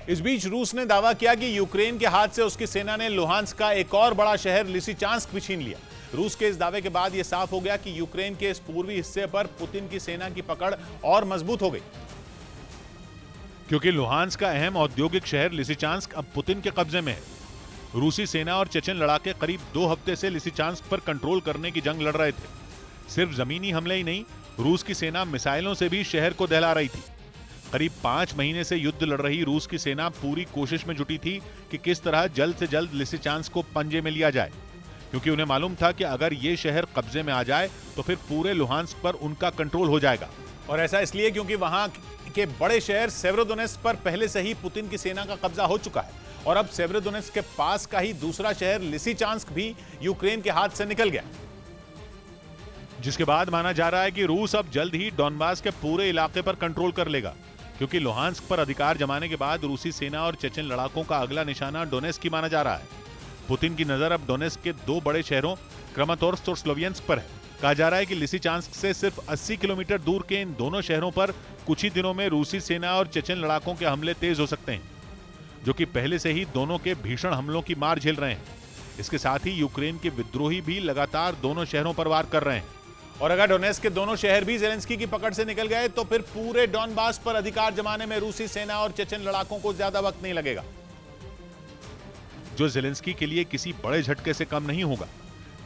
इस बीच रूस ने दावा किया कि यूक्रेन के हाथ से उसकी सेना ने लुहांस्क का एक और बड़ा शहर लिसिचांस्क भी छीन लिया। रूस के इस दावे के बाद यह साफ हो गया कि यूक्रेन के इस पूर्वी हिस्से पर पुतिन की सेना की पकड़ और मजबूत हो गई, क्योंकि लुहांस्क का अहम औद्योगिक शहर लिसिचांस्क अब पुतिन के कब्जे में है। रूसी सेना और चेचन लड़ाके करीब 2 हफ्ते से लिसिचांस्क पर कंट्रोल करने की जंग लड़ रहे थे। सिर्फ जमीनी हमले ही नहीं, रूस की सेना मिसाइलों से भी शहर को दहला रही थी। करीब 5 महीने से युद्ध लड़ रही रूस की सेना पूरी कोशिश में जुटी थी कि किस तरह जल्द से जल्द लिसिचांस्क को पंजे में लिया जाए, क्योंकि उन्हें मालूम था कि अगर ये शहर कब्जे में आ जाए तो फिर पूरे लुहांस्क पर उनका कंट्रोल हो जाएगा। और ऐसा इसलिए क्योंकि वहां के बड़े शहर सेवेरोडोनेत्स्क पर पहले से ही पुतिन की सेना का कब्जा हो चुका है और अब सेवेरोडोनेत्स्क के पास का ही दूसरा शहर लिसिचांस्क भी यूक्रेन के हाथ से निकल गया, जिसके बाद माना जा रहा है कि रूस अब जल्द ही डॉनबास के पूरे इलाके पर कंट्रोल कर लेगा, क्योंकि लुहांस्क पर अधिकार जमाने के बाद रूसी सेना और चेचन लड़ाकों का अगला निशाना डोनेत्स्क ही माना जा रहा है। पुतिन की नजर अब डोनेत्स्क के 2 बड़े शहरों क्रमातोर्स्क और स्लोवियंस्क पर है। कहा जा रहा है कि लिसिचांस्क से सिर्फ 80 किलोमीटर दूर के इन दोनों शहरों पर कुछ ही दिनों में रूसी सेना और चेचन लड़ाकों के हमले तेज हो सकते हैं, जो कि पहले से ही दोनों के भीषण हमलों की मार झेल रहे हैं। इसके साथ ही यूक्रेन के विद्रोही भी लगातार दोनों शहरों पर वार कर रहे हैं। और अगर डोनेत्स्क के दोनों शहर भी ज़ेलेंस्की की पकड़ से निकल गए तो फिर पूरे डॉनबास पर अधिकार जमाने में रूसी सेना और चेचन लड़ाकों को ज्यादा वक्त नहीं लगेगा, जो ज़ेलेंस्की के लिए किसी बड़े झटके से कम नहीं होगा।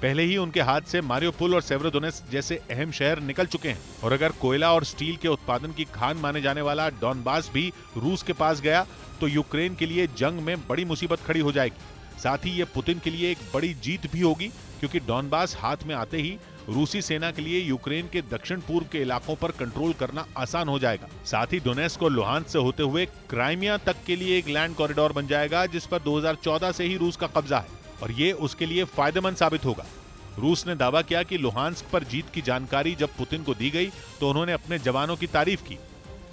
पहले ही उनके हाथ से मारियोपोल और सेवेरोडोनेत्स्क जैसे अहम शहर निकल चुके हैं, और अगर कोयला और स्टील के उत्पादन की खान माने जाने वाला डॉनबास भी रूस के पास गया तो यूक्रेन के लिए जंग में बड़ी मुसीबत खड़ी हो जाएगी। साथ ही यह पुतिन के लिए एक बड़ी जीत भी होगी, क्योंकि डॉनबास हाथ में आते ही रूसी सेना के लिए यूक्रेन के दक्षिण पूर्व के इलाकों पर कंट्रोल करना आसान हो जाएगा। साथ ही डोनेत्स्क और लुहांस्क से होते हुए क्राइमिया तक के लिए एक लैंड कॉरिडोर बन जाएगा, जिस पर 2014 से ही रूस का कब्जा है, और ये उसके लिए फायदेमंद साबित होगा। रूस ने दावा किया कि लुहांस्क पर जीत की जानकारी जब पुतिन को दी गई तो उन्होंने अपने जवानों की तारीफ की